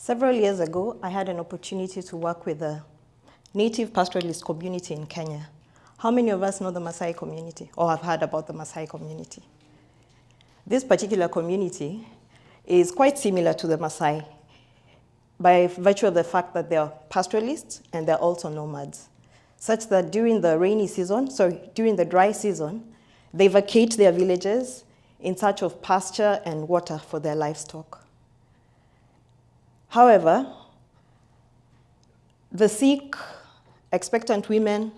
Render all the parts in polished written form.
Several years ago, I had an opportunity to work with a native pastoralist community in Kenya. How many of us know the Maasai community or have heard about the Maasai community? This particular community is quite similar to the Maasai by virtue of the fact that they are pastoralists and they're also nomads, such that during the during the dry season, they vacate their villages in search of pasture and water for their livestock. However, the sick, expectant women,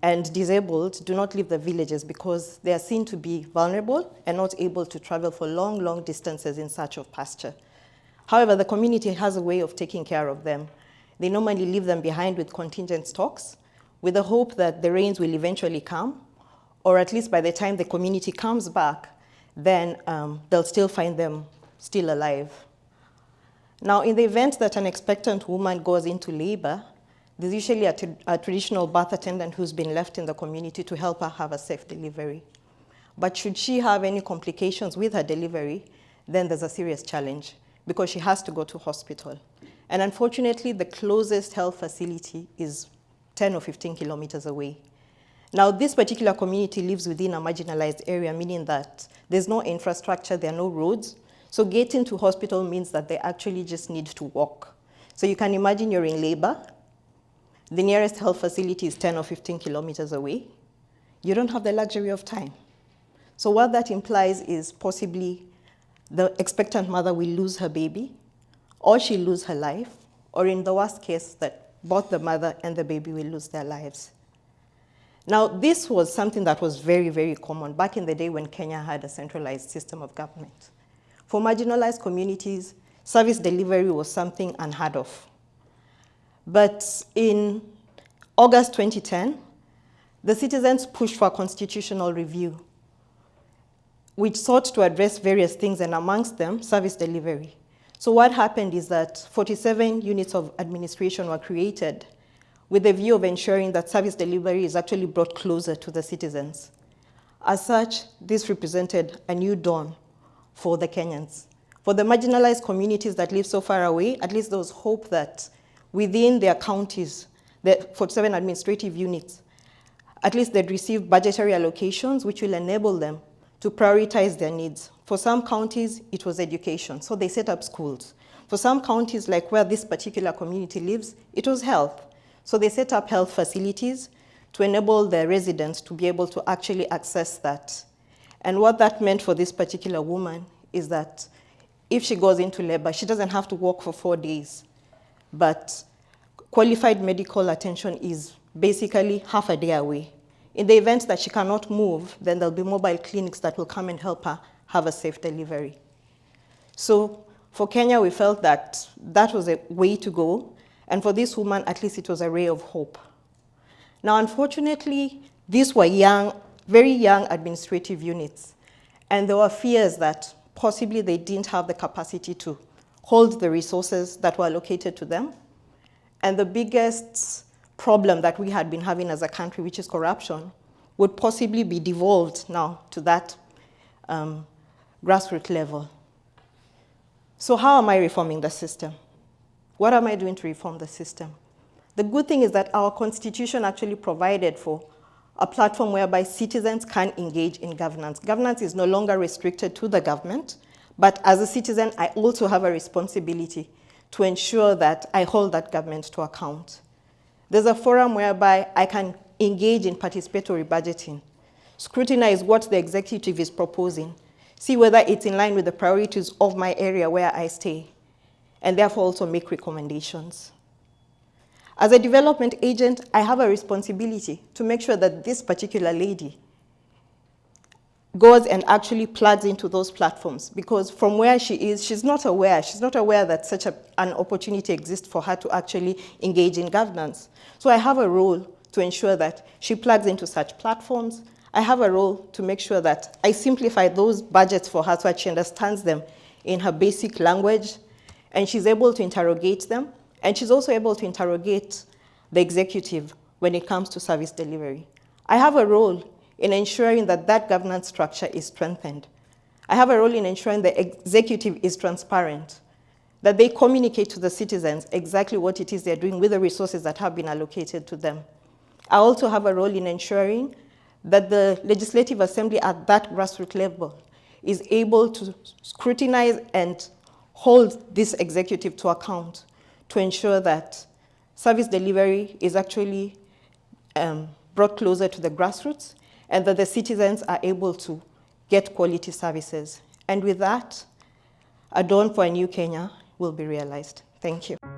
and disabled do not leave the villages because they are seen to be vulnerable and not able to travel for long, long distances in search of pasture. However, the community has a way of taking care of them. They normally leave them behind with contingent stocks with the hope that the rains will eventually come, or at least by the time the community comes back, then they'll still find them still alive. Now, in the event that an expectant woman goes into labor, there's usually a traditional birth attendant who's been left in the community to help her have a safe delivery. But should she have any complications with her delivery, then there's a serious challenge because she has to go to hospital. And unfortunately, the closest health facility is 10 or 15 kilometers away. Now, this particular community lives within a marginalized area, meaning that there's no infrastructure, there are no roads. So getting to hospital means that they actually just need to walk. So you can imagine you're in labor. The nearest health facility is 10 or 15 kilometers away. You don't have the luxury of time. So what that implies is possibly the expectant mother will lose her baby, or she'll lose her life, or in the worst case, that both the mother and the baby will lose their lives. Now, this was something that was very, very common back in the day when Kenya had a centralized system of government. For marginalized communities, service delivery was something unheard of. But in August 2010, the citizens pushed for a constitutional review, which sought to address various things, and amongst them, service delivery. So what happened is that 47 units of administration were created with the view of ensuring that service delivery is actually brought closer to the citizens. As such, this represented a new dawn for the Kenyans. For the marginalized communities that live so far away, at least there was hope that within their counties, the 47 administrative units, at least they'd receive budgetary allocations which will enable them to prioritize their needs. For some counties, it was education, so they set up schools. For some counties, like where this particular community lives, it was health. So they set up health facilities to enable their residents to be able to actually access that. And what that meant for this particular woman is that if she goes into labor, she doesn't have to walk for 4 days. But qualified medical attention is basically half a day away. In the event that she cannot move, then there'll be mobile clinics that will come and help her have a safe delivery. So for Kenya, we felt that that was a way to go. And for this woman, at least it was a ray of hope. Now, unfortunately, these were young, very young administrative units. And there were fears that possibly they didn't have the capacity to hold the resources that were allocated to them. And the biggest problem that we had been having as a country, which is corruption, would possibly be devolved now to that grassroots level. So how am I reforming the system? What am I doing to reform the system? The good thing is that our constitution actually provided for a platform whereby citizens can engage in governance. Governance is no longer restricted to the government, but as a citizen, I also have a responsibility to ensure that I hold that government to account. There's a forum whereby I can engage in participatory budgeting, scrutinize what the executive is proposing, see whether it's in line with the priorities of my area where I stay, and therefore also make recommendations. As a development agent, I have a responsibility to make sure that this particular lady goes and actually plugs into those platforms, because from where she is, she's not aware that such an opportunity exists for her to actually engage in governance. So I have a role to ensure that she plugs into such platforms. I have a role to make sure that I simplify those budgets for her so that she understands them in her basic language, and she's able to interrogate them, and she's also able to interrogate the executive when it comes to service delivery. I have a role in ensuring that that governance structure is strengthened. I have a role in ensuring the executive is transparent. that they communicate to the citizens exactly what it is they're doing with the resources that have been allocated to them. I also have a role in ensuring that the Legislative Assembly at that grassroots level is able to scrutinize and hold this executive to account to ensure that service delivery is actually brought closer to the grassroots and that the citizens are able to get quality services. And with that, a dawn for a new Kenya will be realized. Thank you.